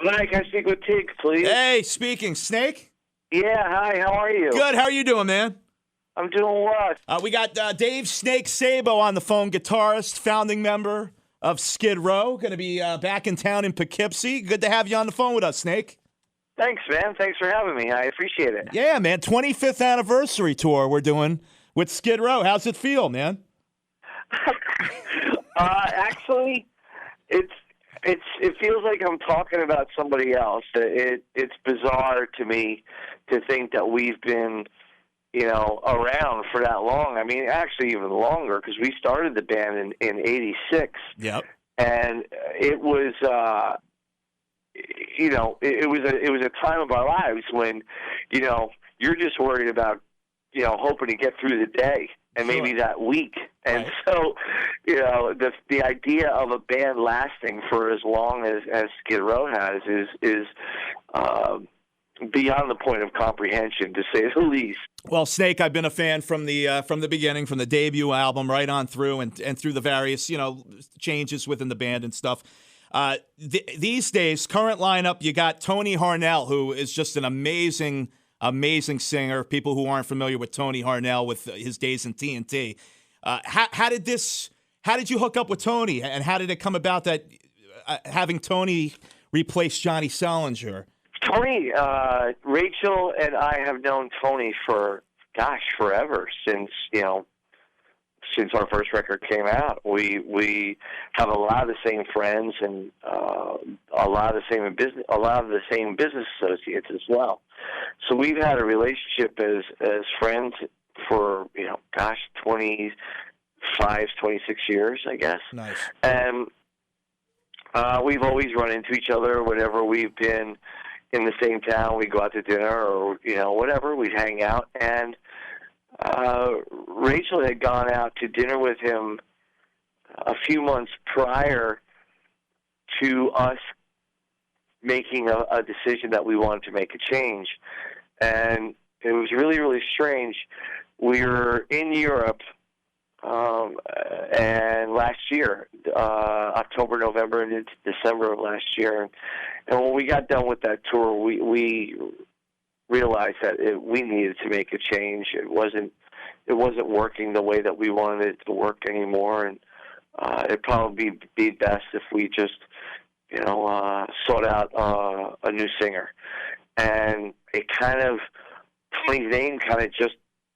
Mike, can I speak with Tig, please? Hey, speaking. Snake? Yeah, hi, how are you? Good. How are you doing, man? I'm doing what? We got Dave Snake Sabo on the phone, guitarist, founding member of Skid Row. Going to be back in town in Poughkeepsie. Good to have you on the phone with us, Snake. Thanks, man. Thanks for having me. I appreciate it. Yeah, man. 25th anniversary tour we're doing with Skid Row. How's it feel, man? Actually, it feels like I'm talking about somebody else. It's bizarre to me to think that we've been, around for that long. I mean, actually even longer, because we started the band in '86. Yep. And it was, it was a time of our lives when, you're just worried about, hoping to get through the day and maybe that week. And right. So, the idea of a band lasting for as long as Skid Row has is beyond the point of comprehension, to say the least. Well, Snake, I've been a fan from the beginning, from the debut album right on through, and through the various changes within the band and stuff. These days, current lineup, you got Tony Harnell, who is just an amazing singer. People who aren't familiar with Tony Harnell, with his days in TNT, how did you hook up with Tony, and how did it come about that having Tony replace Johnny Salinger? Tony, Rachel and I have known Tony for, forever, since our first record came out. We have a lot of the same friends and a lot of the same business associates as well. So we've had a relationship as friends for 25, 26 years, I guess. Nice. And we've always run into each other whenever we've been in the same town. We go out to dinner or whatever. We'd hang out, and Rachel had gone out to dinner with him a few months prior to us making a decision that we wanted to make a change. And it was really, really strange. We were in Europe and last year, October, November, and into December of last year. And when we got done with that tour, we realized that we needed to make a change. It wasn't working the way that we wanted it to work anymore, and it'd probably be best if we just sought out a new singer. And it kind of, Tony's name kind of just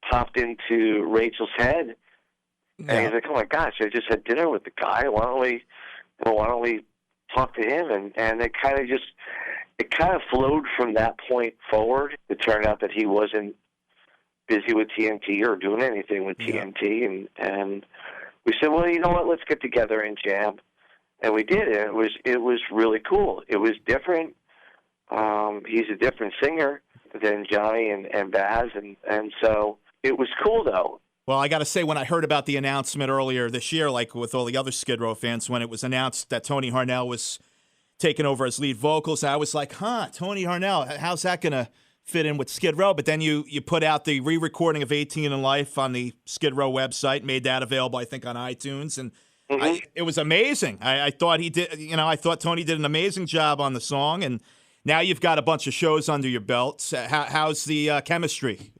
popped into Rachel's head. Yeah. And he's like, "Oh my gosh, I just had dinner with the guy. Why don't we talk to him?" And it kind of flowed from that point forward. It turned out that he wasn't busy with TNT or doing anything with TNT, and we said, "Well, you know what? Let's get together and jam." And we did. And it was really cool. It was different. He's a different singer than Johnny and Baz, and so it was cool though. Well, I got to say, when I heard about the announcement earlier this year, like with all the other Skid Row fans, when it was announced that Tony Harnell was taking over as lead vocals, I was like, Tony Harnell, how's that going to fit in with Skid Row? But then you put out the re-recording of 18 in Life on the Skid Row website, made that available, I think, on iTunes, and it was amazing. I thought he did, I thought Tony did an amazing job on the song, and now you've got a bunch of shows under your belts. How's the chemistry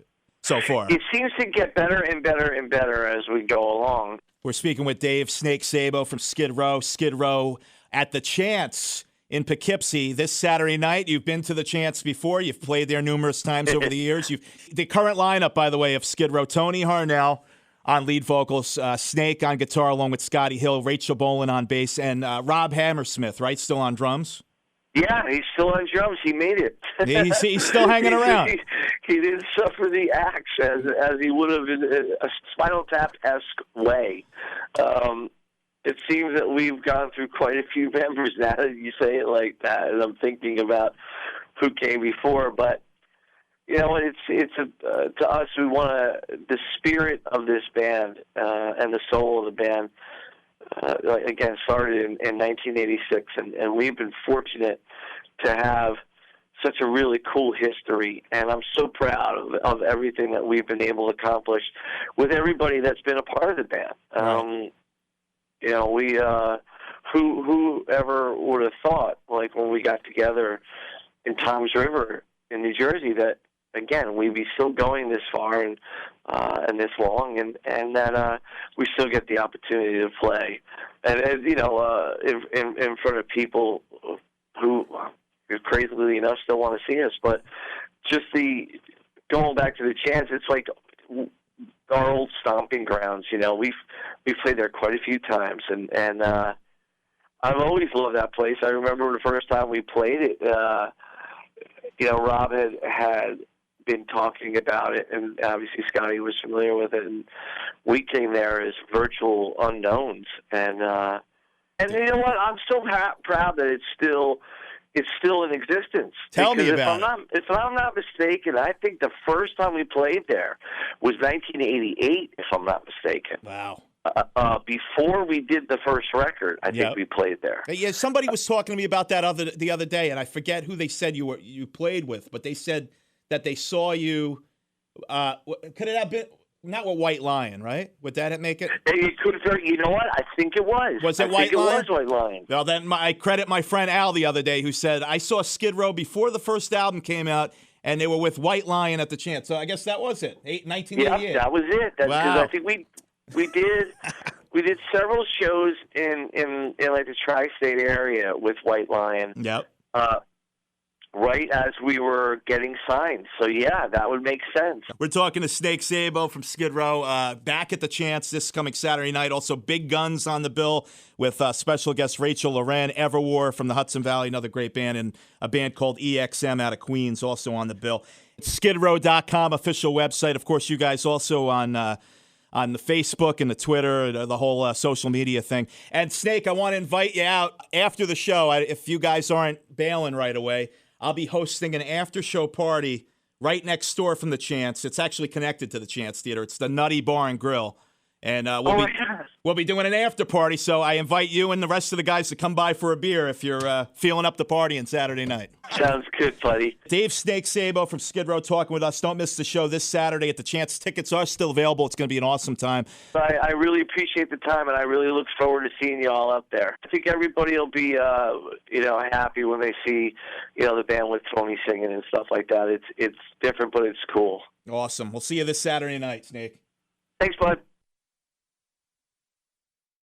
so far? It seems to get better and better and better as we go along. We're speaking with Dave Snake Sabo from Skid Row. Skid Row at the Chance in Poughkeepsie this Saturday night. You've been to the Chance before. You've played there numerous times over the years. The current lineup, by the way, of Skid Row: Tony Harnell on lead vocals, Snake on guitar along with Scotty Hill, Rachel Bolan on bass, and Rob Hammersmith, right, still on drums? Yeah, he's still on drums. He made it. He's still hanging around. He didn't suffer the axe as he would have in a Spinal Tap-esque way. It seems that we've gone through quite a few members now that you say it like that, and I'm thinking about who came before. But it's to us, we want the spirit of this band and the soul of the band. Again, started in 1986, and we've been fortunate to have such a really cool history, and I'm so proud of everything that we've been able to accomplish with everybody that's been a part of the band. whoever would have thought, like when we got together in Toms River in New Jersey, that again we'd be still going this far and this long, and that we still get the opportunity to play, and you know, in front of people who, crazily enough, still want to see us. But just going back to the Chance, it's like our old stomping grounds. You know, we've played there quite a few times, and I've always loved that place. I remember the first time we played it. You know, Rob had been talking about it, and obviously Scotty was familiar with it, and we came there as virtual unknowns, and you know what? I'm so proud that it's still in existence. Tell me about it. If I'm not mistaken, I think the first time we played there was 1988, if I'm not mistaken. Wow. Before we did the first record, I think we played there. Yeah, somebody was talking to me about that the other day, and I forget who they said you played with, but they said that they saw you. Could it have been not with White Lion, right? Would that make it? It could have. You know what? I think it was. Was it White Lion? It was White Lion. Well, then I credit my friend Al the other day, who said I saw Skid Row before the first album came out, and they were with White Lion at the Chance. So I guess that was it. 1988. Yeah, that was it. Wow. I think we did several shows in like the tri-state area with White Lion. Yep. Right as we were getting signed. So, yeah, that would make sense. We're talking to Snake Sabo from Skid Row, back at the Chance this coming Saturday night. Also, Big Guns on the bill with special guest Rachel Loren, Everwar from the Hudson Valley, another great band, and a band called EXM out of Queens also on the bill. SkidRow.com, official website. Of course, you guys also on the Facebook and the Twitter, the whole social media thing. And, Snake, I want to invite you out after the show. If you guys aren't bailing right away, I'll be hosting an after-show party right next door from the Chance. It's actually connected to the Chance Theater. It's the Nutty Bar and Grill. And we'll be doing an after party, so I invite you and the rest of the guys to come by for a beer if you're feeling up the party on Saturday night. Sounds good, buddy. Dave Snake Sabo from Skid Row talking with us. Don't miss the show this Saturday at the Chance. Tickets are still available. It's going to be an awesome time. I really appreciate the time, and I really look forward to seeing you all up there. I think everybody will be, happy when they see, the band with Tony singing and stuff like that. It's different, but it's cool. Awesome. We'll see you this Saturday night, Snake. Thanks, bud.